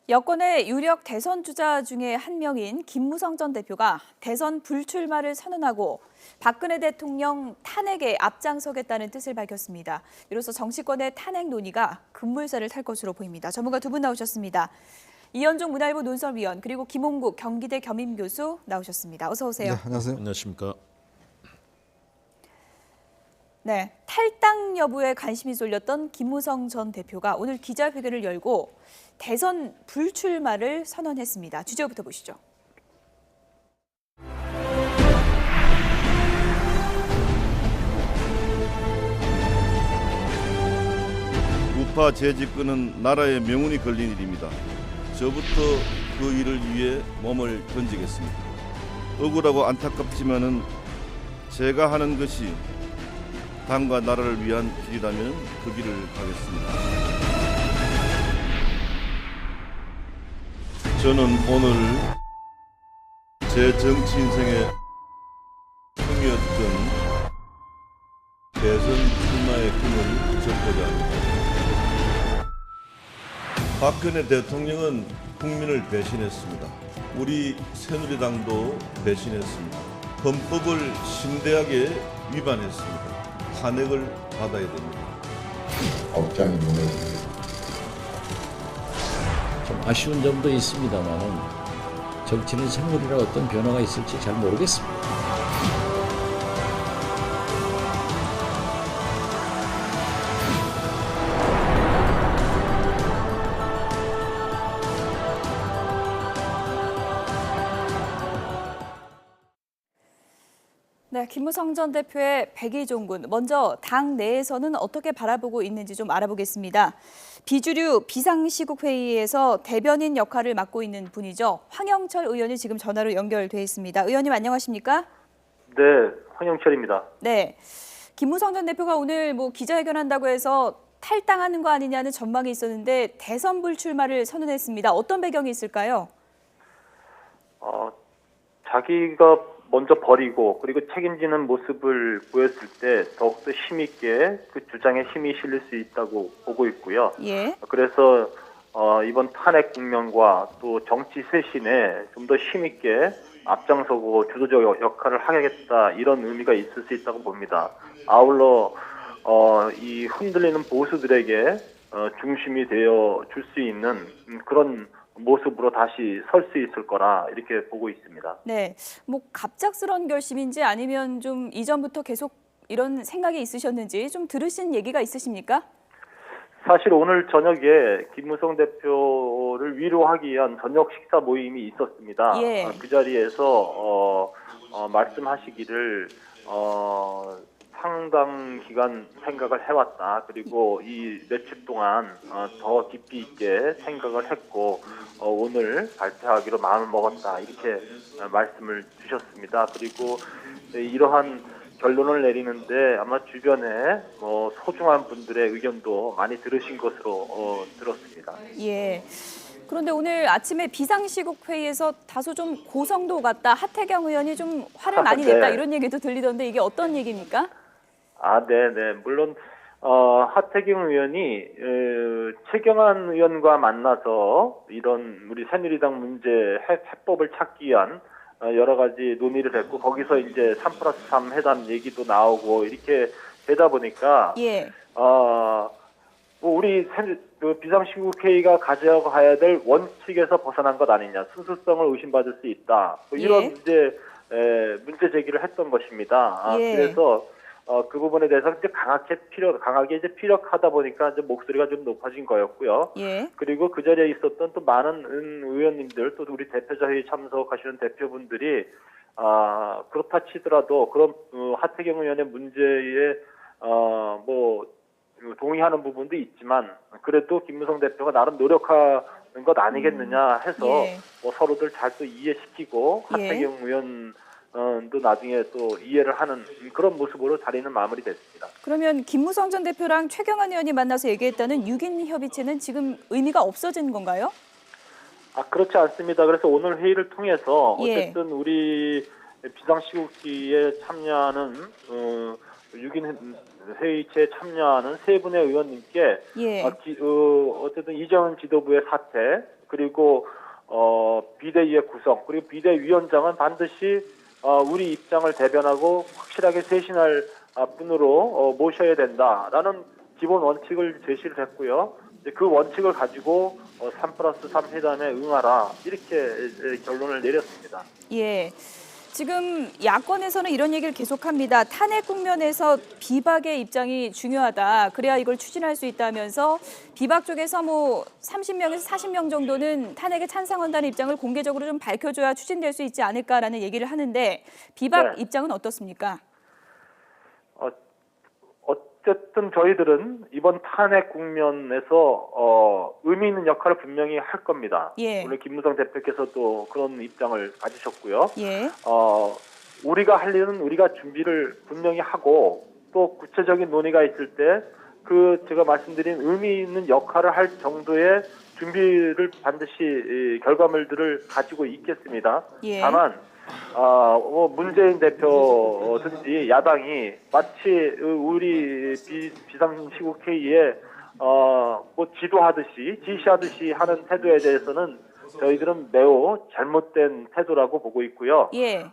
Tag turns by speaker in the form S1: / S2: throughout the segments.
S1: 여권의 유력 대선 주자 중에 한 명인 김무성 전 대표가 대선 불출마를 선언하고 박근혜 대통령 탄핵에 앞장서겠다는 뜻을 밝혔습니다. 이로써 정치권의 탄핵 논의가 급물살을 탈 것으로 보입니다. 전문가 두 분 나오셨습니다. 이현종 문화일보 논설위원 그리고 김홍국 경기대 겸임교수 나오셨습니다. 어서 오세요.
S2: 네, 안녕하세요.
S3: 안녕하십니까.
S1: 네, 탈당 여부에 관심이 쏠렸던 김무성 전 대표가 오늘 기자회견을 열고 대선 불출마를 선언했습니다. 주제부터 보시죠.
S4: 우파 재집권은 나라의 명운이 걸린 일입니다. 저부터 그 일을 위해 몸을 던지겠습니다. 억울하고 안타깝지만은 제가 하는 것이 당과 나라를 위한 길이라면 그 길을 가겠습니다. 저는 오늘 제 정치 인생의 꿈이었던 대선 출마의 꿈을 접고자 합니다. 박근혜 대통령은 국민을 배신했습니다. 우리 새누리당도 배신했습니다. 헌법을 심대하게 위반했습니다. 탄핵을 받아야 됩니다.
S5: 억장이 무너집니다.
S3: 좀 아쉬운 점도 있습니다만은 정치는 생물이라 어떤 변화가 있을지 잘 모르겠습니다.
S1: 네, 김무성 전 대표의 백의종군. 먼저 당 내에서는 어떻게 바라보고 있는지 좀 알아보겠습니다. 비주류 비상시국회의에서 대변인 역할을 맡고 있는 분이죠. 황영철 의원이 지금 전화로 연결돼 있습니다. 의원님 안녕하십니까?
S6: 네, 황영철입니다.
S1: 네, 김무성 전 대표가 오늘 기자회견한다고 해서 탈당하는 거 아니냐는 전망이 있었는데 대선 불출마를 선언했습니다. 어떤 배경이 있을까요?
S6: 자기가 먼저 버리고 그리고 책임지는 모습을 보였을 때 더욱더 힘있게 그 주장에 힘이 실릴 수 있다고 보고 있고요.
S1: 예.
S6: 그래서 이번 탄핵 국면과 또 정치 쇄신에 좀 더 힘있게 앞장서고 주도적 역할을 하겠다 이런 의미가 있을 수 있다고 봅니다. 아울러 이 흔들리는 보수들에게 중심이 되어 줄 수 있는 그런 모습으로 다시 설 수 있을 거라 이렇게 보고 있습니다.
S1: 네, 갑작스러운 결심인지 아니면 좀 이전부터 계속 이런 생각이 있으셨는지 좀 들으신 얘기가 있으십니까?
S6: 사실 오늘 저녁에 김무성 대표를 위로하기 위한 저녁 식사 모임이 있었습니다.
S1: 예.
S6: 그 자리에서 말씀하시기를 상당 기간 생각을 해왔다. 그리고 이 며칠 동안 더 깊이 있게 생각을 했고 오늘 발표하기로 마음을 먹었다. 이렇게 말씀을 주셨습니다. 그리고 이러한 결론을 내리는데 아마 주변에 소중한 분들의 의견도 많이 들으신 것으로 들었습니다.
S1: 예. 그런데 오늘 아침에 비상시국회의에서 다소 좀 고성도 같다. 하태경 의원이 좀 화를 많이 냈다.
S6: 네.
S1: 이런 얘기도 들리던데 이게 어떤 얘기입니까?
S6: 네네. 물론 하태경 의원이 최경환 의원과 만나서 이런 우리 새누리당 문제 해법을 찾기 위한 여러 가지 논의를 했고 거기서 이제 3+3 회담 얘기도 나오고 이렇게 되다 보니까
S1: 예.
S6: 우리 비상시국회의가 가져가야 될 원칙에서 벗어난 것 아니냐, 순수성을 의심받을 수 있다. 이런
S1: 예.
S6: 문제 제기를 했던 것입니다.
S1: 예.
S6: 그래서 그 부분에 대해서 이제 강하게 이제 피력하다 보니까 이제 목소리가 좀 높아진 거였고요.
S1: 예.
S6: 그리고 그 자리에 있었던 또 많은 의원님들, 또 우리 대표자 회의 참석하시는 대표분들이 그렇다 치더라도 그런 하태경 의원의 문제에 동의하는 부분도 있지만 그래도 김무성 대표가 나름 노력하는 것 아니겠느냐 해서
S1: 예.
S6: 서로들 잘 또 이해시키고
S1: 예.
S6: 하태경 의원도 나중에 또 이해를 하는 그런 모습으로 자리는 마무리됐습니다.
S1: 그러면 김무성 전 대표랑 최경환 의원이 만나서 얘기했다는 6인 협의체는 지금 의미가 없어진 건가요?
S6: 그렇지 않습니다. 그래서 오늘 회의를 통해서
S1: 예.
S6: 어쨌든 우리 비상시국회의에 참여하는 6인 회의체에 참여하는 세 분의 의원님께
S1: 예.
S6: 어쨌든 이재원 지도부의 사퇴 그리고 비대위의 구성, 그리고 비대위원장은 반드시 우리 입장을 대변하고 확실하게 쇄신할 분으로 모셔야 된다라는 기본 원칙을 제시를 했고요. 이제 그 원칙을 가지고 3+3 회담에 응하라 이렇게 결론을 내렸습니다.
S1: 예. 지금 야권에서는 이런 얘기를 계속합니다. 탄핵 국면에서 비박의 입장이 중요하다. 그래야 이걸 추진할 수 있다면서 비박 쪽에서 뭐 30명에서 40명 정도는 탄핵에 찬성한다는 입장을 공개적으로 좀 밝혀줘야 추진될 수 있지 않을까라는 얘기를 하는데 비박
S6: 네.
S1: 입장은 어떻습니까?
S6: 어쨌든 저희들은 이번 탄핵 국면에서 의미 있는 역할을 분명히 할 겁니다.
S1: 예.
S6: 오늘 김무성 대표께서도 그런 입장을 가지셨고요.
S1: 예.
S6: 우리가 할 일은 우리가 준비를 분명히 하고 또 구체적인 논의가 있을 때 제가 말씀드린 의미 있는 역할을 할 정도의 준비를 반드시 결과물들을 가지고 있겠습니다.
S1: 예.
S6: 다만 문재인 대표든지 야당이 마치 우리 비상시국 회의에 뭐 지도하듯이 지시하듯이 하는 태도에 대해서는 저희들은 매우 잘못된 태도라고 보고 있고요.
S1: 예.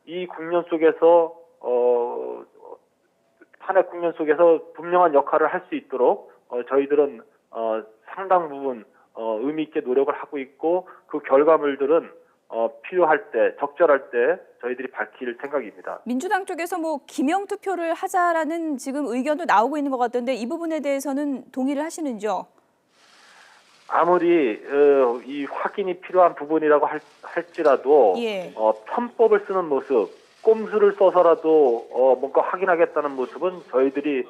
S6: 이 국면 속에서 탄핵 국면 속에서 분명한 역할을 할 수 있도록 저희들은 상당 부분 의미 있게 노력을 하고 있고 그 결과물들은 필요할 때, 적절할 때 저희들이 밝힐 생각입니다.
S1: 민주당 쪽에서 뭐 기명 투표를 하자라는 지금 의견도 나오고 있는 것 같던데 이 부분에 대해서는 동의를 하시는지요?
S6: 아무리 이 확인이 필요한 부분이라고 할지라도
S1: 예.
S6: 편법을 쓰는 모습, 꼼수를 써서라도 뭔가 확인하겠다는 모습은 저희들이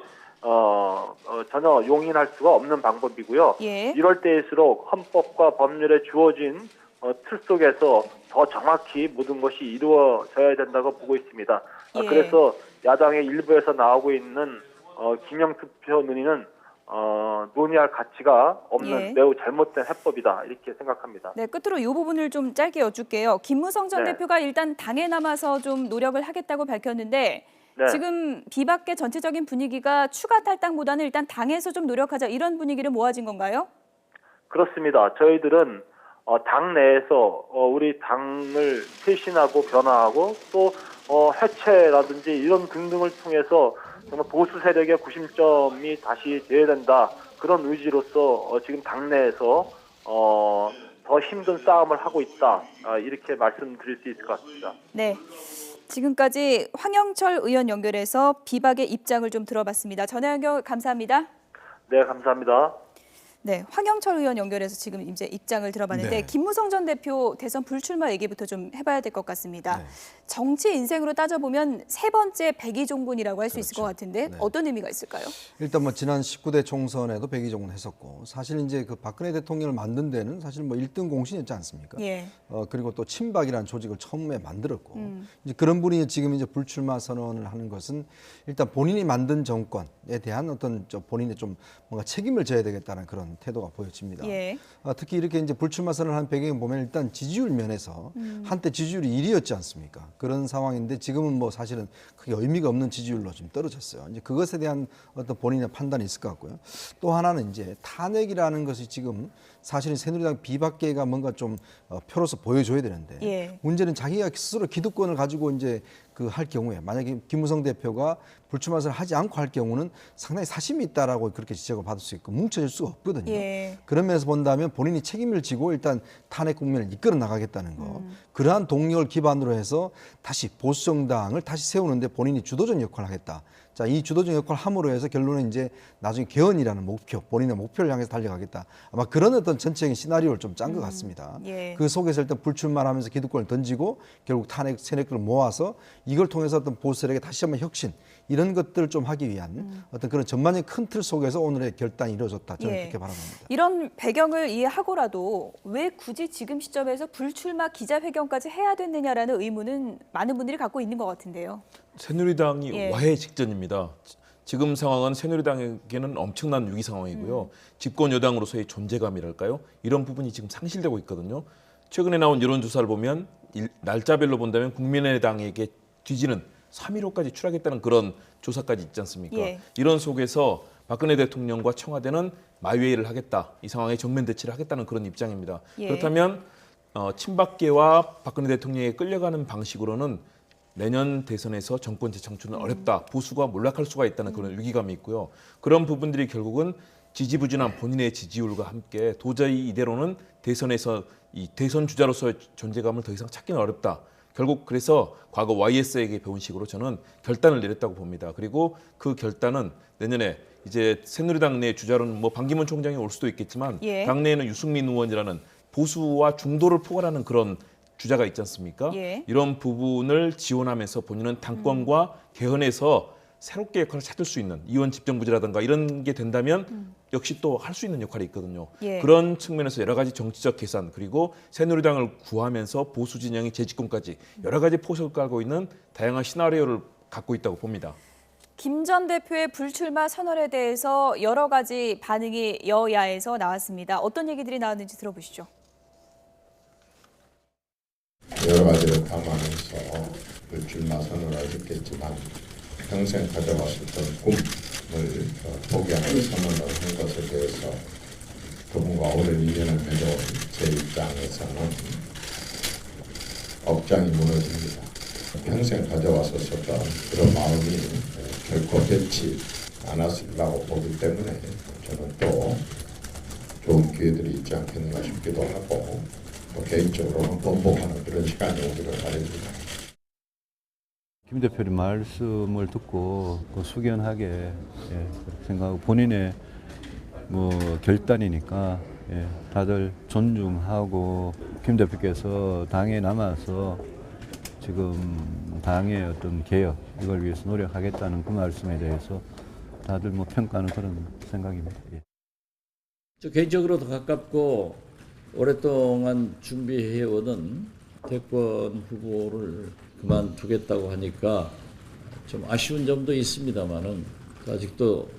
S6: 전혀 용인할 수가 없는 방법이고요.
S1: 예.
S6: 이럴 때일수록 헌법과 법률에 주어진 틀 속에서 더 정확히 모든 것이 이루어져야 된다고 보고 있습니다.
S1: 예.
S6: 그래서 야당의 일부에서 나오고 있는 기명투표 논의는 논의할 가치가 없는
S1: 예.
S6: 매우 잘못된 해법이다 이렇게 생각합니다.
S1: 네, 끝으로 이 부분을 좀 짧게 여쭐게요. 김무성 전
S6: 네.
S1: 대표가 일단 당에 남아서 좀 노력을 하겠다고 밝혔는데
S6: 네.
S1: 지금 비박계 전체적인 분위기가 추가 탈당보다는 일단 당에서 좀 노력하자 이런 분위기를 모아진 건가요?
S6: 그렇습니다. 저희들은 당 내에서 우리 당을 쇄신하고 변화하고 또 해체라든지 이런 등등을 통해서 정말 보수 세력의 구심점이 다시 돼야 된다. 그런 의지로서 지금 당내에서 더 힘든 싸움을 하고 있다. 이렇게 말씀드릴 수 있을 것 같습니다.
S1: 네. 지금까지 황영철 의원 연결해서 비박의 입장을 좀 들어봤습니다. 전화 연결 감사합니다.
S6: 네, 감사합니다.
S1: 네, 황영철 의원 연결해서 지금 이제 입장을 들어봤는데
S2: 네.
S1: 김무성 전 대표 대선 불출마 얘기부터 좀 해봐야 될 것 같습니다.
S2: 네.
S1: 정치 인생으로 따져보면 세 번째 백의종군이라고 할 수 있을 것 같은데
S2: 네.
S1: 어떤 의미가 있을까요?
S2: 일단 뭐 지난 19대 총선에도 백의종군 했었고 사실 이제 그 박근혜 대통령을 만든 데는 사실 뭐 1등 공신이었지 않습니까?
S1: 예.
S2: 그리고 또 친박이라는 조직을 처음에 만들었고 이제 그런 분이 지금 이제 불출마 선언을 하는 것은 일단 본인이 만든 정권에 대한 어떤 본인의 좀 뭔가 책임을 져야 되겠다는 그런 태도가 보여집니다.
S1: 예.
S2: 특히 이렇게 이제 불출마 선언을 한 배경에 보면 일단 지지율 면에서 한때 지지율이 1위였지 않습니까? 그런 상황인데 지금은 뭐 사실은 크게 의미가 없는 지지율로 좀 떨어졌어요. 이제 그것에 대한 어떤 본인의 판단이 있을 것 같고요. 또 하나는 이제 탄핵이라는 것이 지금 사실은 새누리당 비박계가 뭔가 좀 표로서 보여줘야 되는데
S1: 예.
S2: 문제는 자기가 스스로 기득권을 가지고 이제 그 할 경우에 만약에 김무성 대표가 불출마 선언을 하지 않고 할 경우는 상당히 사심이 있다라고 그렇게 지적을 받을 수 있고 뭉쳐질 수가 없거든요.
S1: 예.
S2: 그런 면에서 본다면 본인이 책임을 지고 일단 탄핵 국면을 이끌어 나가겠다는 거. 그러한 동력을 기반으로 해서 다시 보수 정당을 다시 세우는데 본인이 주도적 역할을 하겠다. 자, 이 주도적 역할을 함으로 해서 결론은 이제 나중에 개헌이라는 목표, 본인의 목표를 향해서 달려가겠다. 아마 그런 어떤 전체적인 시나리오를 좀 짠 것 같습니다.
S1: 예.
S2: 그 속에서 일단 불출마를 하면서 기득권을 던지고 결국 탄핵 세력들을 모아서 이걸 통해서 어떤 보수 세력의 다시 한번 혁신 이런 것들을 좀 하기 위한 어떤 그런 전반적인 큰 틀 속에서 오늘의 결단이 이루어졌다. 저는
S1: 예.
S2: 그렇게 바라봅니다.
S1: 이런 배경을 이해하고라도 왜 굳이 지금 시점에서 불출마 기자회견까지 해야 됐느냐라는 의문은 많은 분들이 갖고 있는 것 같은데요.
S7: 새누리당이
S1: 예.
S7: 와해 직전입니다. 지금 상황은 새누리당에게는 엄청난 위기 상황이고요. 집권 여당으로서의 존재감이랄까요? 이런 부분이 지금 상실되고 있거든요. 최근에 나온 여론조사를 보면 날짜별로 본다면 국민의당에게 뒤지는 3.15까지 추락했다는 그런 조사까지 있지 않습니까?
S1: 예.
S7: 이런 속에서 박근혜 대통령과 청와대는 마이웨이를 하겠다. 이 상황에 정면 대치를 하겠다는 그런 입장입니다.
S1: 예.
S7: 그렇다면 친박계와 박근혜 대통령에 끌려가는 방식으로는 내년 대선에서 정권 재창출은 어렵다. 보수가 몰락할 수가 있다는 그런 위기감이 있고요. 그런 부분들이 결국은 지지부진한 본인의 지지율과 함께 도저히 이대로는 대선에서 이 대선 주자로서의 존재감을 더 이상 찾기는 어렵다. 결국 그래서 과거 YS에게 배운 식으로 저는 결단을 내렸다고 봅니다. 그리고 그 결단은 내년에 이제 새누리당 내 주자로는 뭐 반기문 총장이 올 수도 있겠지만
S1: 예.
S7: 당내에는 유승민 의원이라는 보수와 중도를 포괄하는 그런 주자가 있지 않습니까?
S1: 예.
S7: 이런 부분을 지원하면서 본인은 당권과 개헌에서 새롭게 역할을 찾을 수 있는 이원 집정부지라든가 이런 게 된다면 역시 또 할 수 있는 역할이 있거든요.
S1: 예.
S7: 그런 측면에서 여러 가지 정치적 계산 그리고 새누리당을 구하면서 보수 진영이 재집권까지 여러 가지 포석을 깔고 있는 다양한 시나리오를 갖고 있다고 봅니다.
S1: 김 전 대표의 불출마 선언에 대해서 여러 가지 반응이 여야에서 나왔습니다. 어떤 얘기들이 나왔는지 들어보시죠.
S5: 여러 가지를 감안해서 불출마 선언을 했겠지만 평생 가져왔었던 꿈을 포기하는 선언을 한 것에 대해서 그분과 오랜 인연을 맺어온 제 입장에서는 억장이 무너집니다. 평생 가져왔었던 그런 마음이 결코 변치 않았으리라고 보기 때문에 저는 또 좋은 기회들이 있지 않겠는가 싶기도 하고 개인적으로는 번복하는 그런 시간이 오기를 바랍니다.
S8: 김 대표의 말씀을 듣고 숙연하게 그렇게 생각하고 본인의 결단이니까 다들 존중하고 김 대표께서 당에 남아서 지금 당의 어떤 개혁 이걸 위해서 노력하겠다는 그 말씀에 대해서 다들 평가하는 그런 생각입니다. 예.
S3: 저 개인적으로도 가깝고 오랫동안 준비해오던 대권 후보를 그만두겠다고 하니까 좀 아쉬운 점도 있습니다만은 아직도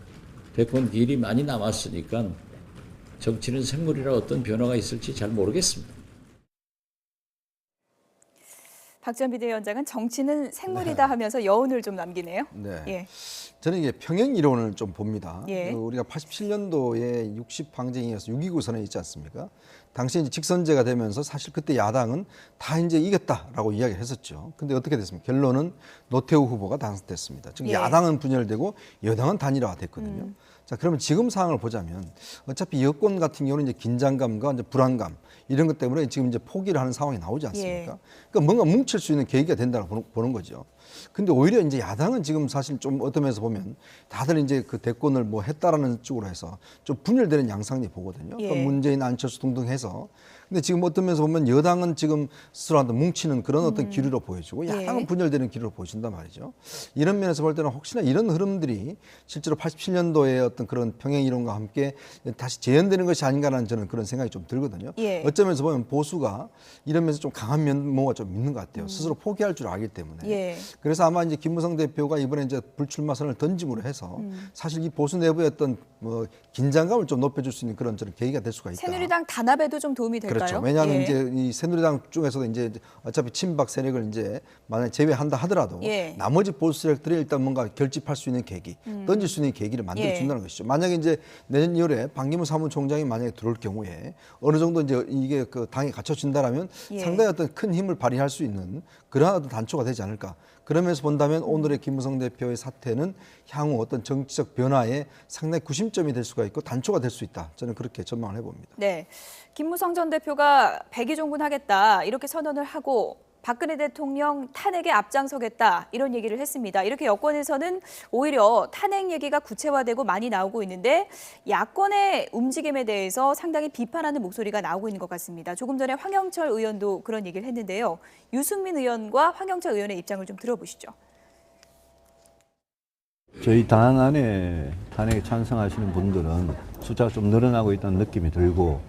S3: 대권 딜이 많이 남았으니까 정치는 생물이라 어떤 변화가 있을지 잘 모르겠습니다.
S1: 박 전 비대위원장은 정치는 생물이다 하면서 여운을 좀 남기네요.
S2: 네.
S1: 예.
S2: 저는 이게 평행 이론을 좀 봅니다.
S1: 예.
S2: 우리가 87년도에 60방쟁이어서 6.29 선언이 있지 않습니까? 당시 이제 직선제가 되면서 사실 그때 야당은 다 이제 이겼다라고 이야기를 했었죠. 근데 어떻게 됐습니까? 결론은 노태우 후보가 당선됐습니다. 즉
S1: 예.
S2: 야당은 분열되고 여당은 단일화가 됐거든요. 자, 그러면 지금 상황을 보자면 어차피 여권 같은 경우는 이제 긴장감과 이제 불안감 이런 것 때문에 지금 이제 포기를 하는 상황이 나오지 않습니까?
S1: 예.
S2: 그러니까 뭔가 뭉칠 수 있는 계기가 된다고 보는 거죠. 근데 오히려 이제 야당은 지금 사실 좀 어떤 면에서 보면 다들 이제 그 대권을 뭐 했다라는 쪽으로 해서 좀 분열되는 양상이 보거든요.
S1: 예.
S2: 그러니까 문재인, 안철수 등등 해서. 근데 지금 어떤 면에서 보면 여당은 지금 스스로한테 뭉치는 그런 어떤 기류로 보여주고 야당은
S1: 예.
S2: 분열되는 기류로 보여준단 말이죠. 이런 면에서 볼 때는 혹시나 이런 흐름들이 실제로 87년도에 어떤 그런 평행 이론과 함께 다시 재현되는 것이 아닌가라는 저는 그런 생각이 좀 들거든요.
S1: 예.
S2: 어쩌면서 보면 보수가 이런 면에서 좀 강한 면모가 좀 있는 것 같아요. 스스로 포기할 줄 알기 때문에.
S1: 예.
S2: 그래서 아마 이제 김무성 대표가 이번에 이제 불출마 선을 던짐으로 해서 사실 이 보수 내부의 어떤 뭐 긴장감을 좀 높여줄 수 있는 그런 저는 계기가 될 수가 있다.
S1: 새누리당 단합에도 좀 도움이 될까요?
S2: 그렇죠. 왜냐하면
S1: 예.
S2: 이제 이 새누리당 중에서도 이제 어차피 친박 세력을 이제 만약 제외한다 하더라도
S1: 예.
S2: 나머지 보수 세력들이 일단 뭔가 결집할 수 있는 계기, 던질 수 있는 계기를 만들어 준다는 것이죠. 만약에 이제 내년 2월에 반기문 사무총장이 만약에 들어올 경우에 어느 정도 이제 이게 그 당이 갖춰진다라면
S1: 예.
S2: 상당히 어떤 큰 힘을 발휘할 수 있는 그러한 어떤 단초가 되지 않을까. 그러면서 본다면 오늘의 김무성 대표의 사태는 향후 어떤 정치적 변화에 상당히 구심점이 될 수가 있고 단초가 될 수 있다. 저는 그렇게 전망을 해봅니다.
S1: 네, 김무성 전 대표가 백의종군하겠다 이렇게 선언을 하고 박근혜 대통령 탄핵에 앞장서겠다 이런 얘기를 했습니다. 이렇게 여권에서는 오히려 탄핵 얘기가 구체화되고 많이 나오고 있는데 야권의 움직임에 대해서 상당히 비판하는 목소리가 나오고 있는 것 같습니다. 조금 전에 황영철 의원도 그런 얘기를 했는데요. 유승민 의원과 황영철 의원의 입장을 좀 들어보시죠.
S8: 저희 당 안에 탄핵에 찬성하시는 분들은 숫자가 좀 늘어나고 있다는 느낌이 들고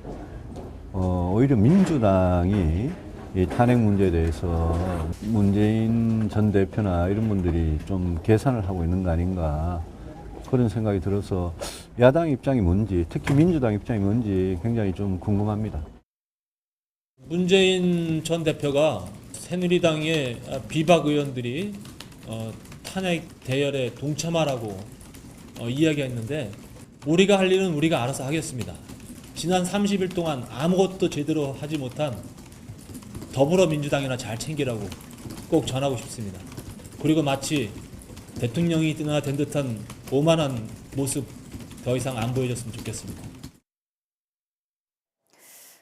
S8: 오히려 민주당이 이 탄핵 문제에 대해서 문재인 전 대표나 이런 분들이 좀 계산을 하고 있는 거 아닌가 그런 생각이 들어서 야당 입장이 뭔지 특히 민주당 입장이 뭔지 굉장히 좀 궁금합니다.
S9: 문재인 전 대표가 새누리당의 비박 의원들이 탄핵 대열에 동참하라고 이야기했는데 우리가 할 일은 우리가 알아서 하겠습니다. 지난 30일 동안 아무것도 제대로 하지 못한 더불어민주당이나 잘 챙기라고 꼭 전하고 싶습니다. 그리고 마치 대통령이 된 듯한 오만한 모습 더 이상 안 보여줬으면 좋겠습니다.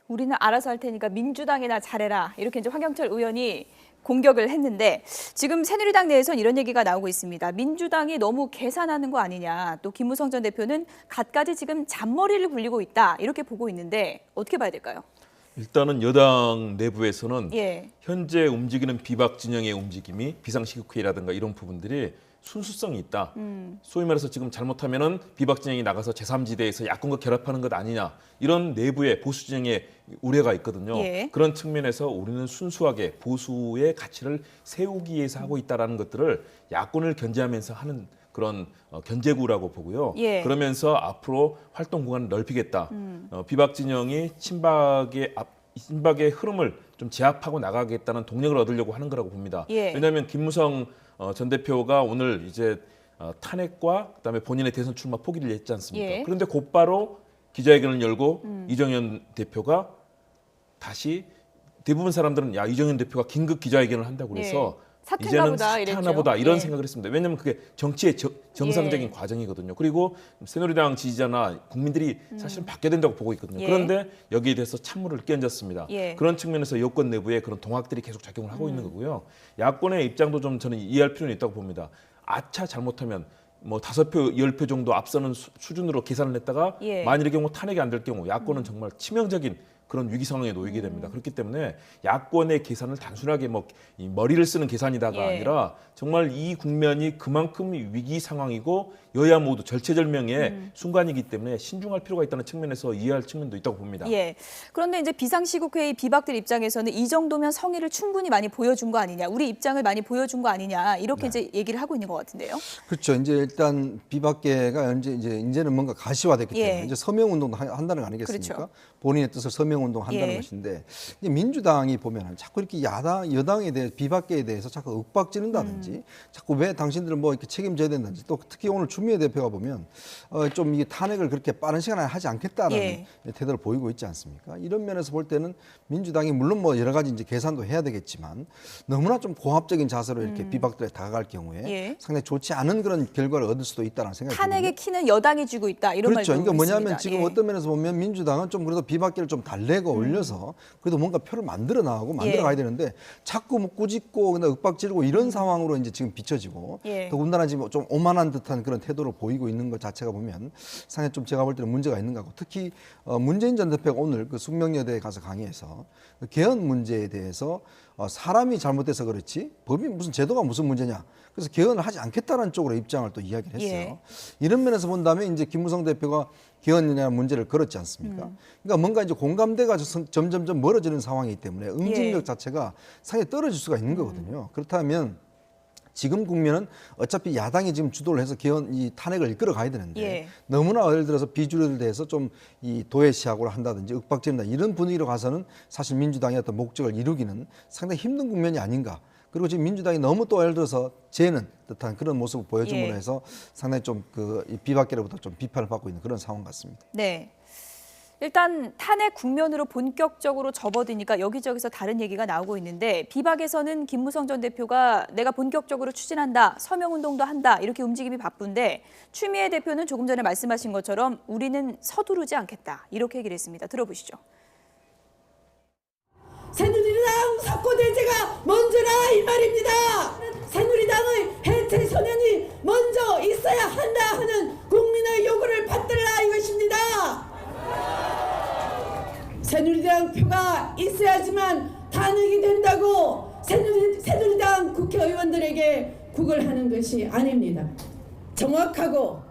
S1: 우리는 알아서 할 테니까 민주당이나 잘해라. 이렇게 이제 황경철 의원이 공격을 했는데 지금 새누리당 내에선 이런 얘기가 나오고 있습니다. 민주당이 너무 계산하는 거 아니냐. 또 김무성 전 대표는 갖가지 지금 잔머리를 굴리고 있다. 이렇게 보고 있는데 어떻게 봐야 될까요?
S7: 일단은 여당 내부에서는
S1: 예.
S7: 현재 움직이는 비박 진영의 움직임이 비상시국회의라든가 이런 부분들이 순수성이 있다. 소위 말해서 지금 잘못하면은 비박 진영이 나가서 제3지대에서 야권과 결합하는 것 아니냐. 이런 내부의 보수 진영의 우려가 있거든요.
S1: 예.
S7: 그런 측면에서 우리는 순수하게 보수의 가치를 세우기 위해서 하고 있다라는 것들을 야권을 견제하면서 하는 그런 견제구라고 보고요.
S1: 예.
S7: 그러면서 앞으로 활동 공간을 넓히겠다. 비박 진영이 친박의 흐름을 좀 제압하고 나가겠다는 동력을 얻으려고 하는 거라고 봅니다.
S1: 예.
S7: 왜냐하면 김무성 전 대표가 오늘 이제 탄핵과 그다음에 본인의 대선 출마 포기를 했지 않습니까?
S1: 예.
S7: 그런데 곧바로 기자회견을 열고 이정현 대표가 다시 대부분 사람들은 야 이정현 대표가 긴급 기자회견을 한다고 그래서
S1: 사퇴인가
S7: 이제는
S1: 보다 이랬죠.
S7: 사퇴하나 보다 이런
S1: 예.
S7: 생각을 했습니다. 왜냐하면 그게 정치의 정상적인
S1: 예.
S7: 과정이거든요. 그리고 새누리당 지지자나 국민들이 사실은 바뀌어야 된다고 보고 있거든요.
S1: 예.
S7: 그런데 여기에 대해서 찬물을 끼얹었습니다.
S1: 예.
S7: 그런 측면에서 여권 내부에 그런 동학들이 계속 작용을 하고 있는 거고요. 야권의 입장도 좀 저는 이해할 필요는 있다고 봅니다. 아차 잘못하면 뭐 5표, 10표 정도 앞서는 수준으로 계산을 했다가
S1: 예.
S7: 만일의 경우 탄핵이 안 될 경우 야권은 정말 치명적인 그런 위기 상황에 놓이게 됩니다. 그렇기 때문에 야권의 계산을 단순하게 뭐 이 머리를 쓰는 계산이다가
S1: 예.
S7: 아니라 정말 이 국면이 그만큼 위기 상황이고 여야 모두 절체절명의 순간이기 때문에 신중할 필요가 있다는 측면에서 이해할 측면도 있다고 봅니다.
S1: 예. 그런데 이제 비상시국회의 비박들 입장에서는 이 정도면 성의를 충분히 많이 보여준 거 아니냐, 우리 입장을 많이 보여준 거 아니냐 이렇게 이제 얘기를 하고 있는 것 같은데요.
S2: 그렇죠. 이제 일단 비박계가 이제는 뭔가 가시화됐기 때문에
S1: 예.
S2: 이제 서명 운동도 한다는 거 아니겠습니까?
S1: 그렇죠.
S2: 본인의 뜻을 서명 운동한다는
S1: 예.
S2: 것인데 이제 민주당이 보면은 자꾸 이렇게 여당에 대해 비박계에 대해서 자꾸 윽박지른다든지 자꾸 왜 당신들은 뭐 이렇게 책임져야 된다든지 또 특히 오늘 추미애 대표가 보면 좀 이게 탄핵을 그렇게 빠른 시간 안에 하지 않겠다라는
S1: 예.
S2: 태도를 보이고 있지 않습니까? 이런 면에서 볼 때는 민주당이 물론 뭐 여러 가지 이제 계산도 해야 되겠지만 너무나 좀 공합적인 자세로 이렇게 비박들에 다가갈 경우에
S1: 예.
S2: 상당히 좋지 않은 그런 결과를 얻을 수도 있다는 생각이 듭니다.
S1: 탄핵의 키는 여당이 쥐고 있다 이런
S2: 그렇죠.
S1: 말도
S2: 그러니까 뭐냐면
S1: 있습니다.
S2: 지금
S1: 예.
S2: 어떤 면에서 보면 민주당은 좀 그래도 비박계를 좀 달래고 올려서 그래도 뭔가 표를 만들어 나가고 만들어 가야 되는데 자꾸 뭐 꾸짖고 근데 윽박지르고 이런 상황으로 이제 지금 비춰지고
S1: 예.
S2: 더군다나 지금 좀 오만한 듯한 그런 태도를 보이고 있는 것 자체가 보면 상당히 좀 제가 볼 때는 문제가 있는 것 같고 특히 문재인 전 대표가 오늘 그 숙명여대에 가서 강의해서 그 개헌 문제에 대해서 사람이 잘못돼서 그렇지 법이 무슨 제도가 무슨 문제냐. 그래서 개헌을 하지 않겠다는 쪽으로 입장을 또 이야기를 했어요.
S1: 예.
S2: 이런 면에서 본다면 이제 김무성 대표가 개헌이라는 문제를 걸었지 않습니까? 그러니까 뭔가 이제 공감대가 점점점 멀어지는 상황이기 때문에 응징력
S1: 예.
S2: 자체가 상당히 떨어질 수가 있는 거거든요. 그렇다면 지금 국면은 어차피 야당이 지금 주도를 해서 이 탄핵을 이끌어 가야 되는데
S1: 예.
S2: 너무나 예를 들어서 비주류에 대해서 좀 이 도외시하고를 한다든지 윽박지른다 이런 분위기로 가서는 사실 민주당의 어떤 목적을 이루기는 상당히 힘든 국면이 아닌가. 그리고 지금 민주당이 너무 또 예를 들어서 재는 듯한 그런 모습을 보여줌으로
S1: 예.
S2: 해서 상당히 좀 그 비박계로부터 좀 비판을 받고 있는 그런 상황 같습니다.
S1: 네. 일단 탄핵 국면으로 본격적으로 접어드니까 여기저기서 다른 얘기가 나오고 있는데 비박에서는 김무성 전 대표가 내가 본격적으로 추진한다, 서명운동도 한다 이렇게 움직임이 바쁜데 추미애 대표는 조금 전에 말씀하신 것처럼 우리는 서두르지 않겠다 이렇게 얘기를 했습니다. 들어보시죠.
S10: 새누리당 석고대제가 먼저라 이 말입니다. 새누리당의 해체 선언이 먼저 있어야 한다 하는 국민의 요구를 받들라 이것입니다. 새누리당 표가 있어야지만 탄핵이 된다고 새누리당 국회의원들에게 구걸하는 것이 아닙니다. 정확하고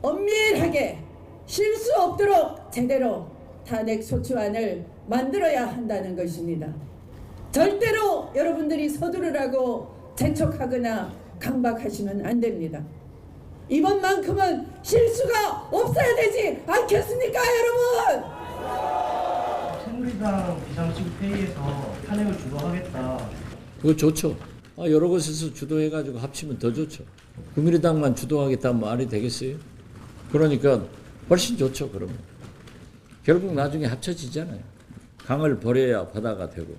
S10: 엄밀하게 실수 없도록 제대로 탄핵 소추안을 만들어야 한다는 것입니다. 절대로 여러분들이 서두르라고 재촉하거나 강박하시면 안 됩니다. 이번만큼은 실수가 없어야 되지 않겠습니까, 여러분?
S11: 새누리당 비상시국회의에서 탄핵을 주도하겠다.
S3: 그거 좋죠. 여러 곳에서 주도해가지고 합치면 더 좋죠. 국민의당만 주도하겠다면 말이 되겠어요? 그러니까 훨씬 좋죠. 그러면 결국 나중에 합쳐지잖아요. 강을 버려야 바다가 되고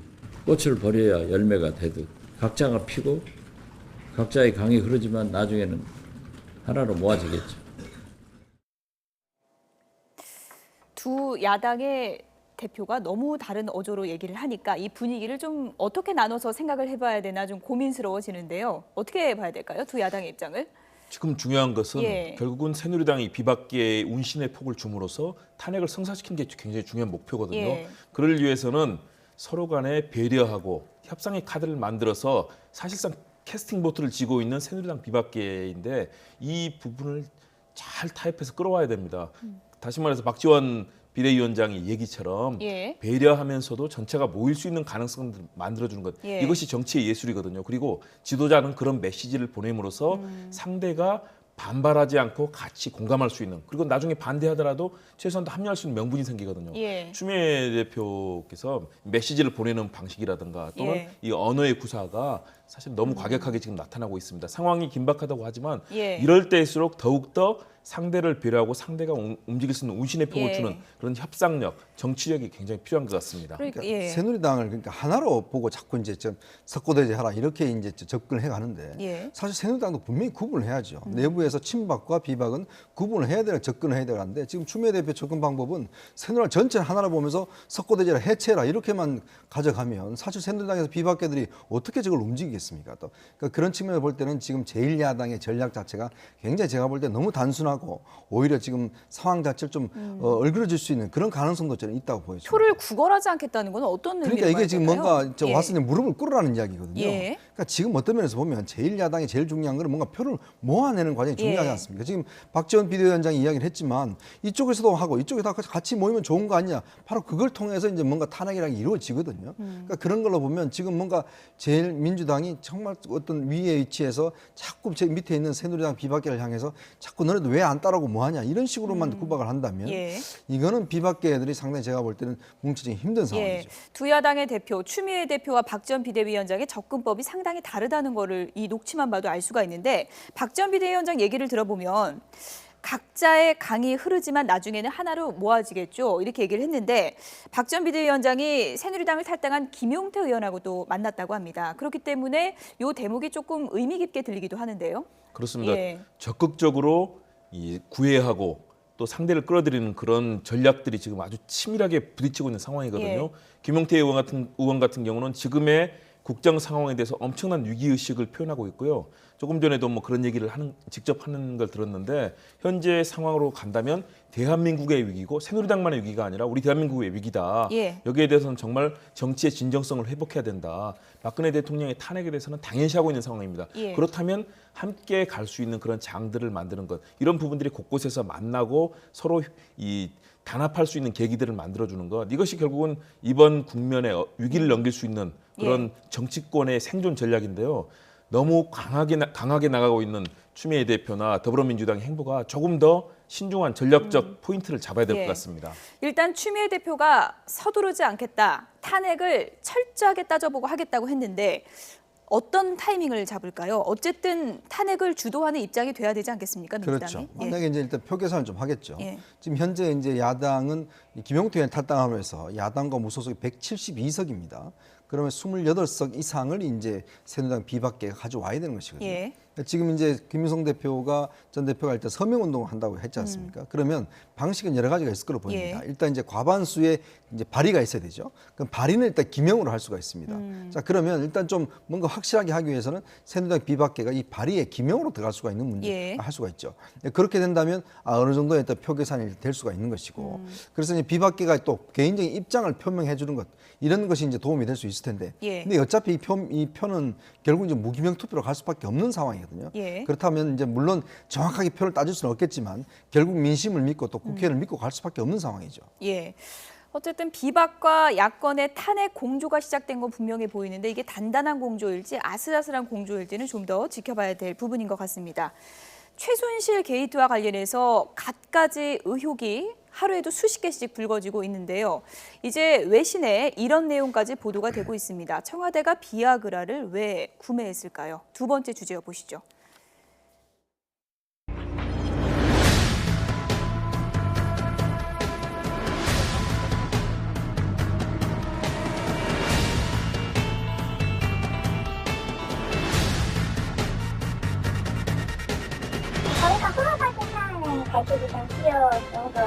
S3: 꽃을 버려야 열매가 되듯 각자가 피고 각자의 강이 흐르지만 나중에는 하나로 모아지겠죠.
S1: 두 야당의 대표가 너무 다른 어조로 얘기를 하니까 이 분위기를 좀 어떻게 나눠서 생각을 해봐야 되나 좀 고민스러워지는데요. 어떻게 봐야 될까요? 두 야당의 입장을?
S7: 지금 중요한 것은
S1: 예.
S7: 결국은 새누리당이 비박계에 운신의 폭을 줌으로써 탄핵을 성사시키는 게 굉장히 중요한 목표거든요.
S1: 예.
S7: 그를 위해서는 서로 간에 배려하고 협상의 카드를 만들어서 사실상 캐스팅 보트를 쥐고 있는 새누리당 비박계인데 이 부분을 잘 타협해서 끌어와야 됩니다. 다시 말해서 박지원 비대위원장의 얘기처럼
S1: 예.
S7: 배려하면서도 전체가 모일 수 있는 가능성을 만들어주는 것.
S1: 예.
S7: 이것이 정치의 예술이거든요. 그리고 지도자는 그런 메시지를 보냄으로써 상대가 반발하지 않고 같이 공감할 수 있는, 그리고 나중에 반대하더라도 최소한 합류할 수 있는 명분이 생기거든요.
S1: 예.
S7: 추미애 대표께서 메시지를 보내는 방식이라든가 또는
S1: 예.
S7: 이 언어의 구사가 사실 너무 과격하게 지금 나타나고 있습니다. 상황이 긴박하다고 하지만
S1: 예.
S7: 이럴 때일수록 더욱더 상대를 배려하고 상대가 움직일 수 있는 운신의 폭을
S1: 예.
S7: 주는 그런 협상력, 정치력이 굉장히 필요한 것 같습니다.
S1: 그러니까
S2: 그러니까
S1: 예.
S2: 새누리당을 그러니까 하나로 보고 자꾸 이제 좀 석고대죄하라 이렇게 이제 접근을 해가는데
S1: 예.
S2: 사실 새누리당도 분명히 구분을 해야죠. 내부에서 친박과 비박은 구분을 해야 되는 접근을 해야 되는데 지금 추미애 대표 접근 방법은 새누리당 전체를 하나로 보면서 석고대죄라 해체라 이렇게만 가져가면 사실 새누리당에서 비박계들이 어떻게 저걸 움직이겠습니까? 또 그러니까 그런 측면에서 볼 때는 지금 제1야당의 전략 자체가 굉장히 제가 볼 때 너무 단순하고 오히려 지금 상황 자체를 좀 얼그러질 수 있는 그런 가능성도 저는 있다고 보여집니다.
S1: 표를 구걸하지 않겠다는 건 어떤 의미로
S2: 그러니까 이게
S1: 봐야
S2: 지금
S1: 될까요?
S2: 뭔가 저
S1: 예.
S2: 왔으니 무릎을 꿇으라는 이야기거든요.
S1: 예.
S2: 그러니까 지금 어떤 면에서 보면 제1야당이 제일 중요한 건 뭔가 표를 모아내는 과정이 중요하지
S1: 예.
S2: 않습니까? 지금 박지원 비대위원장이 이야기를 했지만 이쪽에서도 하고 이쪽에서 같이 모이면 좋은 거 아니냐. 바로 그걸 통해서 이제 뭔가 탄핵이라는 게 이루어지거든요. 그러니까 그런 걸로 보면 지금 뭔가 제일 민주당이 정말 어떤 위에 위치해서 자꾸 제 밑에 있는 새누리당 비박계를 향해서 자꾸 너네도 왜 안 따라오고 뭐하냐 이런 식으로만 구박을 한다면
S1: 예.
S2: 이거는 비박계들이 상당히 제가 볼 때는 뭉치기 힘든
S1: 예.
S2: 상황이죠.
S1: 두 야당의 대표 추미애 대표와 박지원 비대위원장의 접근법이 상당히 다르다는 거를 이 녹취만 봐도 알 수가 있는데 박지원 비대위원장 얘기를 들어보면 각자의 강이 흐르지만 나중에는 하나로 모아지겠죠. 이렇게 얘기를 했는데 박지원 비대위원장이 새누리당을 탈당한 김용태 의원하고도 만났다고 합니다. 그렇기 때문에 이 대목이 조금 의미 깊게 들리기도 하는데요.
S7: 그렇습니다.
S1: 예.
S7: 적극적으로 이 구애하고 또 상대를 끌어들이는 그런 전략들이 지금 아주 치밀하게 부딪히고 있는 상황이거든요.
S1: 예.
S7: 김용태 의원 같은 경우는 지금의 국정 상황에 대해서 엄청난 위기의식을 표현하고 있고요. 조금 전에도 뭐 그런 얘기를 직접 하는 걸 들었는데 현재 상황으로 간다면 대한민국의 위기고 새누리당만의 위기가 아니라 우리 대한민국의 위기다.
S1: 예.
S7: 여기에 대해서는 정말 정치의 진정성을 회복해야 된다. 박근혜 대통령의 탄핵에 대해서는 당연시하고 있는 상황입니다.
S1: 예.
S7: 그렇다면 함께 갈 수 있는 그런 장들을 만드는 것, 이런 부분들이 곳곳에서 만나고 서로 이 단합할 수 있는 계기들을 만들어주는 것, 이것이 결국은 이번 국면의 위기를 넘길 수 있는 그런 정치권의 생존 전략인데요. 너무 강하게 나가고 있는 추미애 대표나 더불어민주당의 행보가 조금 더 신중한 전략적 포인트를 잡아야 될 것
S1: 예.
S7: 같습니다.
S1: 일단 추미애 대표가 서두르지 않겠다, 탄핵을 철저하게 따져보고 하겠다고 했는데 어떤 타이밍을 잡을까요? 어쨌든 탄핵을 주도하는 입장이 돼야 되지 않겠습니까? 민주당이?
S2: 그렇죠. 만약에 이제 일단 표 계산을 좀 하겠죠.
S1: 예.
S2: 지금 현재 이제 야당은 김용태 의원 탈당하면서 야당과 무소속이 172석입니다. 그러면 28석 이상을 이제 새누리당 비박계가 가져와야 되는 것이거든요.
S1: 예.
S2: 지금 이제 김무성 대표가 전 대표가 일단 서명 운동을 한다고 했지 않습니까? 그러면 방식은 여러 가지가 있을 거로 보입니다.
S1: 예.
S2: 일단 이제 과반수의 이제 발의가 있어야 되죠. 그럼 발의는 일단 기명으로 할 수가 있습니다. 자, 그러면 일단 좀 뭔가 확실하게 하기 위해서는 새누리당 비박계가 이 발의에 기명으로 들어갈 수가 있는 문제
S1: 예.
S2: 할 수가 있죠. 그렇게 된다면 어느 정도의 일단 표 계산이 될 수가 있는 것이고, 그래서 이제 비박계가 또 개인적인 입장을 표명해 주는 것, 이런 것이 이제 도움이 될 수 있을 텐데,
S1: 예.
S2: 근데 어차피 이 표는 결국 이제 무기명 투표로 갈 수밖에 없는 상황이거든요.
S1: 예.
S2: 그렇다면 이제 물론 정확하게 표를 따질 수는 없겠지만 결국 민심을 믿고 또 국회를 믿고 갈 수밖에 없는 상황이죠.
S1: 예. 어쨌든 비박과 야권의 탄핵 공조가 시작된 건 분명해 보이는데 이게 단단한 공조일지 아슬아슬한 공조일지는 좀 더 지켜봐야 될 부분인 것 같습니다. 최순실 게이트와 관련해서 갖가지 의혹이 하루에도 수십 개씩 불거지고 있는데요. 이제 외신에 이런 내용까지 보도가 되고 있습니다. 청와대가 비아그라를 왜 구매했을까요? 두 번째 주제여 보시죠.
S12: 해주세요, 정도.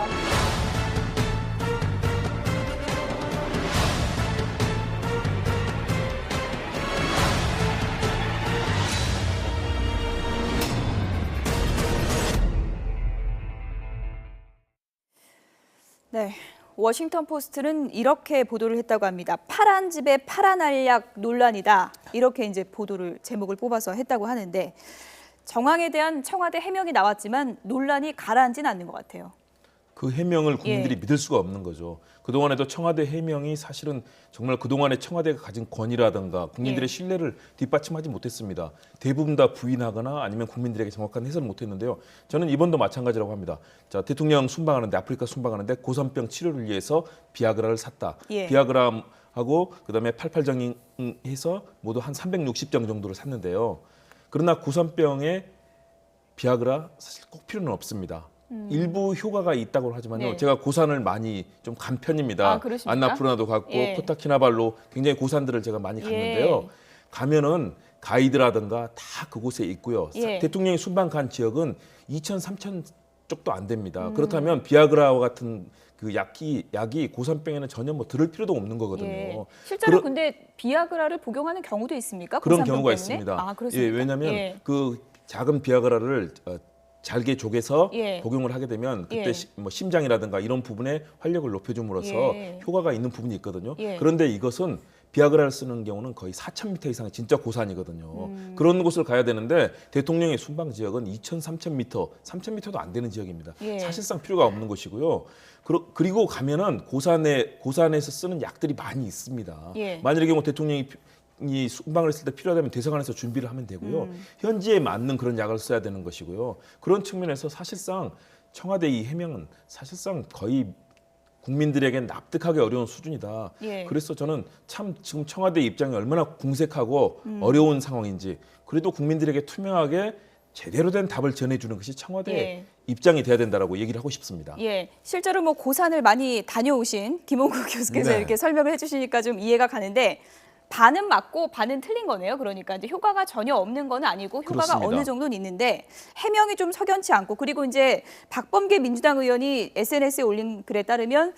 S1: 네. 워싱턴 포스트는 이렇게 보도를 했다고 합니다. 파란 집에 파란 알약 논란이다. 이렇게 이제 보도를 제목을 뽑아서 했다고 하는데 정황에 대한 청와대 해명이 나왔지만 논란이 가라앉지는 않는 것 같아요.
S7: 그 해명을 국민들이
S1: 예.
S7: 믿을 수가 없는 거죠. 그동안에도 청와대 해명이 사실은 정말 그동안에 청와대가 가진 권위라든가 국민들의
S1: 예.
S7: 신뢰를 뒷받침하지 못했습니다. 대부분 다 부인하거나 아니면 국민들에게 정확한 해설을 못했는데요. 저는 이번도 마찬가지라고 합니다. 자, 대통령 순방하는데 아프리카 순방하는데 고산병 치료를 위해서 비아그라를 샀다.
S1: 예.
S7: 비아그라하고 그다음에 88정해서 모두 한 360정 정도를 샀는데요. 그러나 고산병에 비아그라 사실 꼭 필요는 없습니다. 일부 효과가 있다고 하지만요.
S1: 네.
S7: 제가 고산을 많이 좀 간 편입니다.
S1: 아, 그러십니까?
S7: 안나푸르나도 갔고
S1: 예.
S7: 코타키나발루 굉장히 고산들을 제가 많이 갔는데요.
S1: 예.
S7: 가면은 가이드라든가 다 그곳에 있고요.
S1: 예.
S7: 대통령이 순방 간 지역은 2천, 3천 쪽도 안 됩니다. 그렇다면 비아그라와 같은 그 약이 고산병에는 전혀 뭐 들을 필요도 없는 거거든요.
S1: 예. 실제로 근데 비아그라를 복용하는 경우도 있습니까?
S7: 그런
S1: 고산병
S7: 경우가
S1: 때문에?
S7: 있습니다.
S1: 아, 그렇습니까?
S7: 예, 왜냐하면
S1: 예.
S7: 그 작은 비아그라를 잘게 조개서
S1: 예.
S7: 복용을 하게 되면 그때
S1: 예.
S7: 뭐 심장이라든가 이런 부분에 활력을 높여줌으로써
S1: 예.
S7: 효과가 있는 부분이 있거든요.
S1: 예.
S7: 그런데 이것은 비아그라를 쓰는 경우는 거의 4,000m 이상의 진짜 고산이거든요. 그런 곳을 가야 되는데 대통령의 순방 지역은 2,000, 3,000m, 3,000m도 안 되는 지역입니다.
S1: 예.
S7: 사실상 필요가 없는 곳이고요. 그리고 가면은 고산에서 쓰는 약들이 많이 있습니다.
S1: 예.
S7: 만일의 경우 대통령이 이 순방을 했을 때 필요하다면 대사관에서 준비를 하면 되고요. 현지에 맞는 그런 약을 써야 되는 것이고요. 그런 측면에서 사실상 청와대 이 해명은 사실상 거의 국민들에게 납득하기 어려운 수준이다.
S1: 예.
S7: 그래서 저는 참 지금 청와대 입장이 얼마나 궁색하고 어려운 상황인지 그래도 국민들에게 투명하게 제대로 된 답을 전해주는 것이 청와대의
S1: 예.
S7: 입장이 돼야 된다라고 얘기를 하고 싶습니다.
S1: 예, 실제로 뭐 고산을 많이 다녀오신 김홍국 교수께서
S2: 네.
S1: 이렇게 설명을 해주시니까 좀 이해가 가는데 반은 맞고 반은 틀린 거네요. 그러니까 이제 효과가 전혀 없는 건 아니고 효과가
S7: 그렇습니다.
S1: 어느 정도는 있는데 해명이 좀 석연치 않고 그리고 이제 박범계 민주당 의원이 SNS에 올린 글에 따르면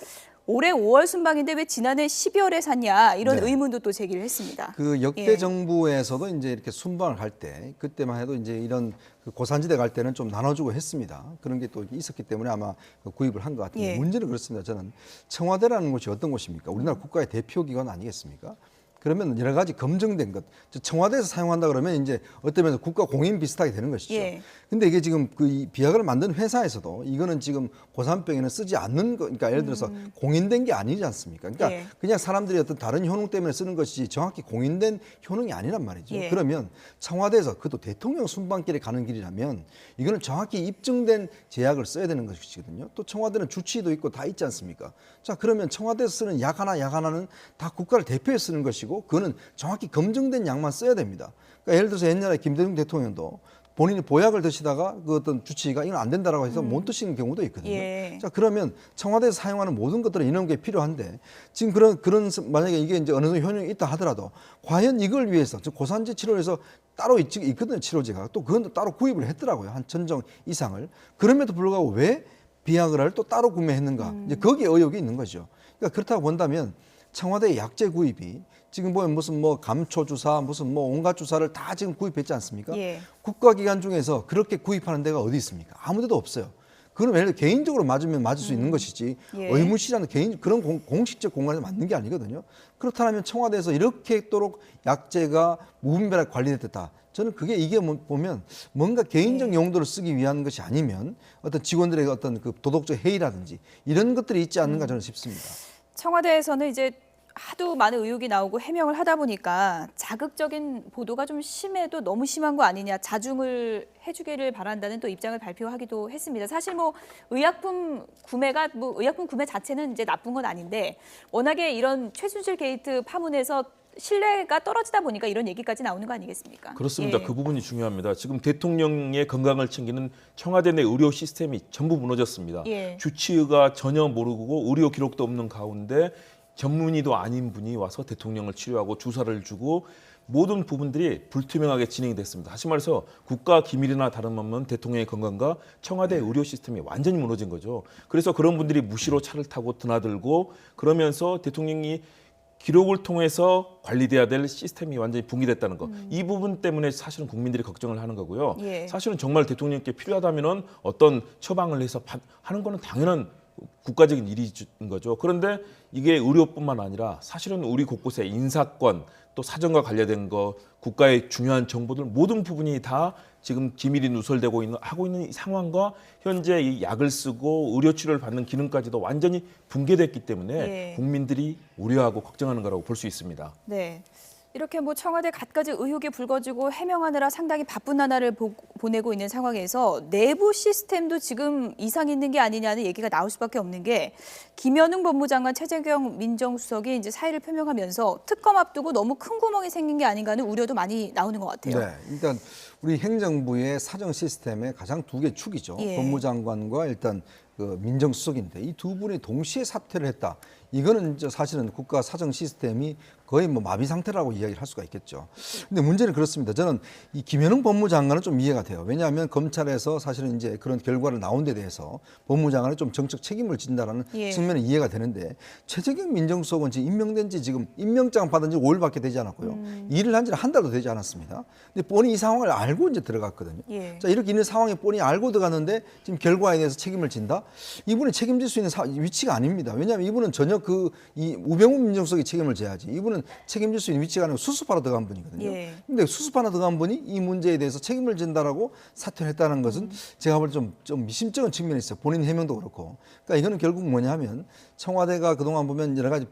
S1: 올해 5월 순방인데 왜 지난해 12월에 샀냐 이런
S2: 네.
S1: 의문도 또 제기를 했습니다.
S2: 그 역대
S1: 예.
S2: 정부에서도 이제 이렇게 순방을 할 때 그때만 해도 이제 이런 그 고산지대 갈 때는 좀 나눠주고 했습니다. 그런 게 또 있었기 때문에 아마 구입을 한 것 같은데
S1: 예.
S2: 문제는 그렇습니다. 저는 청와대라는 곳이 어떤 곳입니까? 우리나라 국가의 대표기관 아니겠습니까? 그러면 여러 가지 검증된 것, 청와대에서 사용한다 그러면 이제 어떤 면에서 국가 공인 비슷하게 되는 것이죠.
S1: 예.
S2: 근데 이게 지금 그 이 비약을 만든 회사에서도 이거는 지금 고산병에는 쓰지 않는 거, 그러니까 예를 들어서 공인된 게 아니지 않습니까? 그러니까
S1: 예.
S2: 그냥 사람들이 어떤 다른 효능 때문에 쓰는 것이 정확히 공인된 효능이 아니란 말이죠.
S1: 예.
S2: 그러면 청와대에서 그것도 대통령 순방길에 가는 길이라면 이거는 정확히 입증된 제약을 써야 되는 것이거든요. 또 청와대는 주치의도 있고 다 있지 않습니까? 자, 그러면 청와대에서 쓰는 약 하나는 다 국가를 대표해 쓰는 것이고 그거는 정확히 검증된 약만 써야 됩니다. 그러니까 예를 들어서 옛날에 김대중 대통령도 본인이 보약을 드시다가 그 어떤 주치의가 이건 안 된다라고 해서 못 드시는 경우도 있거든요.
S1: 예.
S2: 자, 그러면 청와대에서 사용하는 모든 것들은 이런 게 필요한데 지금 그런 만약에 이게 이제 어느 정도 효능이 있다 하더라도 과연 이걸 위해서 즉 고산지 치료에서 따로 있거든요, 치료제가. 또 그건 또 따로 구입을 했더라고요. 한 1,000정 이상을. 그럼에도 불구하고 왜 비아그라를 또 따로 구매했는가? 이제 거기에 의혹이 있는 거죠. 그러니까 그렇다고 본다면 청와대의 약제 구입이 지금 보면 무슨 뭐 감초 주사 무슨 뭐 온갖 주사를 다 지금 구입했지 않습니까?
S1: 예.
S2: 국가기관 중에서 그렇게 구입하는 데가 어디 있습니까? 아무 데도 없어요. 그럼 예를 들어 개인적으로 맞으면 맞을 수 있는 것이지
S1: 예.
S2: 의무실이라는 그런 공식적 공간에서 맞는 게 아니거든요. 그렇다면 청와대에서 이렇게도록 약제가 무분별하게 관리됐다. 저는 이게 보면 뭔가 개인적 용도를 쓰기 위한 것이 아니면 어떤 직원들의 어떤 그 도덕적 해이라든지 이런 것들이 있지 않는가 저는 싶습니다.
S1: 청와대에서는 이제 하도 많은 의혹이 나오고 해명을 하다 보니까 자극적인 보도가 좀 심해도 너무 심한 거 아니냐, 자중을 해주기를 바란다는 또 입장을 발표하기도 했습니다. 사실 뭐 의약품 구매 자체는 이제 나쁜 건 아닌데 워낙에 이런 최순실 게이트 파문에서 신뢰가 떨어지다 보니까 이런 얘기까지 나오는 거 아니겠습니까?
S7: 그렇습니다.
S1: 예.
S7: 그 부분이 중요합니다. 지금 대통령의 건강을 챙기는 청와대 내 의료 시스템이 전부 무너졌습니다.
S1: 예.
S7: 주치의가 전혀 모르고 의료 기록도 없는 가운데 전문의도 아닌 분이 와서 대통령을 치료하고 주사를 주고 모든 부분들이 불투명하게 진행이 됐습니다. 다시 말해서 국가 기밀이나 다름없는 대통령의 건강과 청와대 의료 시스템이 완전히 무너진 거죠. 그래서 그런 분들이 무시로 차를 타고 드나들고 그러면서 대통령이 기록을 통해서 관리돼야 될 시스템이 완전히 붕괴됐다는 거. 이 부분 때문에 사실은 국민들이 걱정을 하는 거고요.
S1: 예.
S7: 사실은 정말 대통령께 필요하다면은 어떤 처방을 해서 하는 거는 당연한 국가적인 일인 거죠. 그런데 이게 의료뿐만 아니라 사실은 우리 곳곳에 인사권 또 사정과 관련된 거 국가의 중요한 정보들 모든 부분이 다 지금 기밀이 누설되고 하고 있는 이 상황과 현재 이 약을 쓰고 의료 치료를 받는 기능까지도 완전히 붕괴됐기 때문에
S1: 예.
S7: 국민들이 우려하고 걱정하는 거라고 볼 수 있습니다.
S1: 네. 이렇게 뭐 청와대 갖가지 의혹이 불거지고 해명하느라 상당히 바쁜 나날을 보내고 있는 상황에서 내부 시스템도 지금 이상이 있는 게 아니냐는 얘기가 나올 수밖에 없는 게 김현웅 법무장관 최재경 민정수석이 이제 사의를 표명하면서 특검 앞두고 너무 큰 구멍이 생긴 게 아닌가 하는 우려도 많이 나오는 것 같아요.
S2: 네, 일단 우리 행정부의 사정 시스템의 가장 두 개 축이죠.
S1: 예.
S2: 법무장관과 일단 그 민정수석인데 이 두 분이 동시에 사퇴를 했다. 이거는 사실은 국가 사정 시스템이 거의 뭐 마비 상태라고 이야기를 할 수가 있겠죠. 근데 문제는 그렇습니다. 저는 이 김현웅 법무장관은 좀 이해가 돼요. 왜냐하면 검찰에서 사실은 이제 그런 결과를 나온 데 대해서 법무장관이 좀 정책 책임을 진다라는
S1: 예.
S2: 측면은 이해가 되는데 최재경 민정수석은 지금 임명된 지 지금 임명장 받은 지 5일밖에 되지 않았고요. 일을 한 지는 한 달도 되지 않았습니다. 근데 뻔히 이 상황을 알고 이제 들어갔거든요.
S1: 예.
S2: 자, 이렇게 있는 상황에 뻔히 알고 들어갔는데 지금 결과에 대해서 책임을 진다? 이분이 책임질 수 있는 위치가 아닙니다. 왜냐하면 이분은 전혀 이 우병우 민정수석이 책임을 져야지. 이분은 책임질 수 있는 위치가 아니고 수습하러 들어간 분이거든요.
S1: 예.
S2: 근데 수습하러 들어간 분이 이 문제에 대해서 책임을 진다라고 사퇴를 했다는 것은 제가 볼 때 좀 미심쩍은 측면이 있어요. 본인 해명도 그렇고. 그러니까 이거는 결국 뭐냐면 청와대가 그동안 보면 여러 가지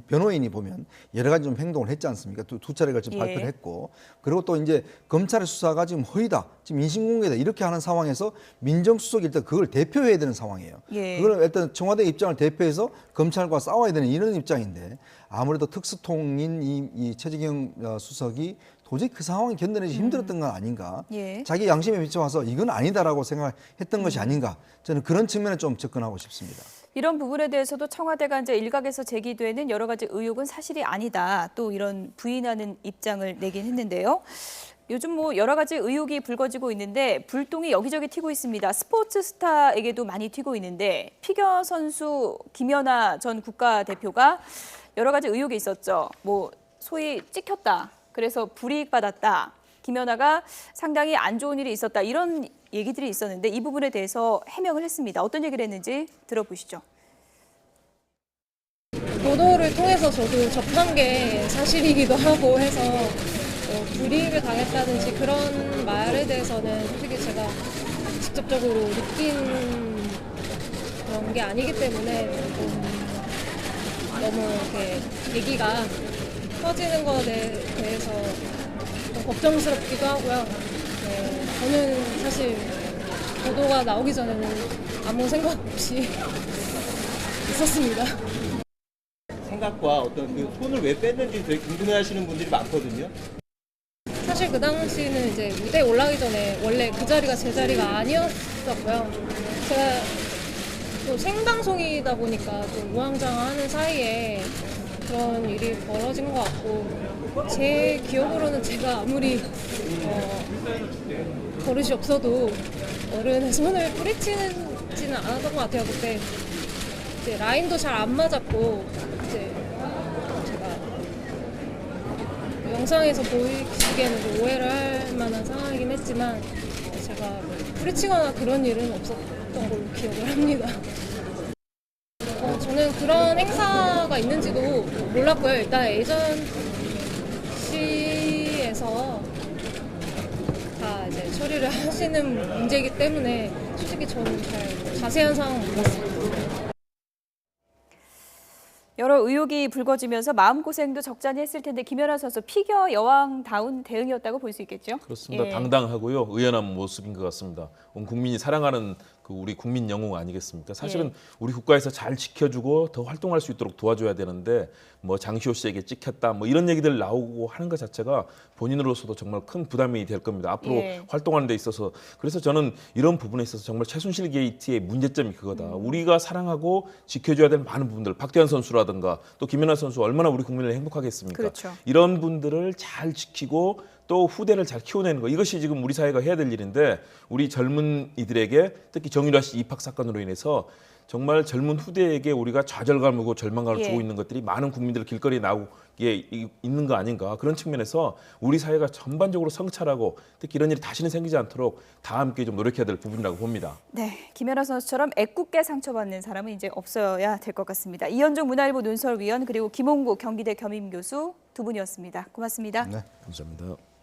S2: 변호인이 보면 여러 가지 좀 행동을 했지 않습니까? 두 차례 걸쳐
S1: 예.
S2: 발표를 했고. 그리고 또 이제 검찰의 수사가 지금 허위다, 지금 인신공개다 이렇게 하는 상황에서 민정수석이 일단 그걸 대표해야 되는 상황이에요.
S1: 예.
S2: 그걸 일단 청와대 입장을 대표해서 검찰과 싸워야 되는 이런 입장인데 아무래도 특수통인 이 최재경 수석이 도저히 그 상황을 견뎌내기 힘들었던 건 아닌가.
S1: 예.
S2: 자기 양심에 비춰와서 이건 아니다라고 생각했던 것이 아닌가. 저는 그런 측면에 좀 접근하고 싶습니다.
S1: 이런 부분에 대해서도 청와대가 이제 일각에서 제기되는 여러 가지 의혹은 사실이 아니다. 또 이런 부인하는 입장을 내긴 했는데요. 요즘 뭐 여러 가지 의혹이 불거지고 있는데 불똥이 여기저기 튀고 있습니다. 스포츠 스타에게도 많이 튀고 있는데 피겨 선수 김연아 전 국가대표가 여러 가지 의혹이 있었죠. 뭐 소위 찍혔다. 그래서 불이익 받았다. 김연아가 상당히 안 좋은 일이 있었다. 이런 얘기들이 있었는데 이 부분에 대해서 해명을 했습니다. 어떤 얘기를 했는지 들어보시죠.
S12: 보도를 통해서 저도 접한 게 사실이기도 하고 해서 불이익을 당했다든지 그런 말에 대해서는 솔직히 제가 직접적으로 느낀 그런 게 아니기 때문에 너무 이렇게 얘기가 퍼지는 것에 대해서 좀 걱정스럽기도 하고요. 네, 저는 사실 보도가 나오기 전에는 아무 생각 없이 있었습니다.
S11: 생각과 어떤 그 손을 왜 뺐는지 되게 궁금해하시는 분들이 많거든요.
S12: 사실 그 당시는 이제 무대에 올라가기 전에 원래 그 자리가 제 자리가 아니었었고요. 제가 또 생방송이다 보니까 또 우왕좌왕하는 사이에 그런 일이 벌어진 것 같고 제 기억으로는 제가 아무리 버릇이 없어도 어른의 손을 뿌리치지는 않았던 것 같아요. 그때 이제 라인도 잘 안 맞았고 이제 제가 영상에서 보이시기에는 좀 오해를 할 만한 상황이긴 했지만 제가 뿌리치거나 그런 일은 없었던 걸로 기억을 합니다. 저는 그런 행사가 있는지도 몰랐고요. 일단 에이전시에서 다 이제 처리를 하시는 문제이기 때문에 솔직히 저는 잘 자세한 상황은 몰랐습니다.
S1: 여러 의혹이 불거지면서 마음고생도 적잖이 했을 텐데 김연아 선수 피겨 여왕다운 대응이었다고 볼 수 있겠죠?
S7: 그렇습니다.
S1: 예.
S7: 당당하고요. 의연한 모습인 것 같습니다. 온 국민이 사랑하는 그 우리 국민 영웅 아니겠습니까? 사실은
S1: 예.
S7: 우리 국가에서 잘 지켜주고 더 활동할 수 있도록 도와줘야 되는데 뭐 장시호 씨에게 찍혔다 뭐 이런 얘기들 나오고 하는 것 자체가 본인으로서도 정말 큰 부담이 될 겁니다. 앞으로
S1: 예.
S7: 활동하는 데 있어서 그래서 저는 이런 부분에 있어서 정말 최순실 게이트의 문제점이 그거다. 우리가 사랑하고 지켜줘야 될 많은 부분들 박태환 선수라든가 또 김연아 선수 얼마나 우리 국민을 행복하게 했습니까?
S1: 그렇죠.
S7: 이런 분들을 잘 지키고 또 후대를 잘 키워내는 거 이것이 지금 우리 사회가 해야 될 일인데 우리 젊은이들에게 특히 정유라 씨 입학 사건으로 인해서 정말 젊은 후대에게 우리가 좌절감하고 절망감을
S1: 예.
S7: 주고 있는 것들이 많은 국민들 길거리에 나오게 있는 거 아닌가 그런 측면에서 우리 사회가 전반적으로 성찰하고 특히 이런 일이 다시는 생기지 않도록 다 함께 좀 노력해야 될 부분이라고 봅니다.
S1: 네, 김연아 선수처럼 애꿎게 상처받는 사람은 이제 없어야 될 것 같습니다. 이현종 문화일보 논설위원 그리고 김홍국 경기대 겸임교수 두 분이었습니다. 고맙습니다.
S2: 네.
S7: 감사합니다.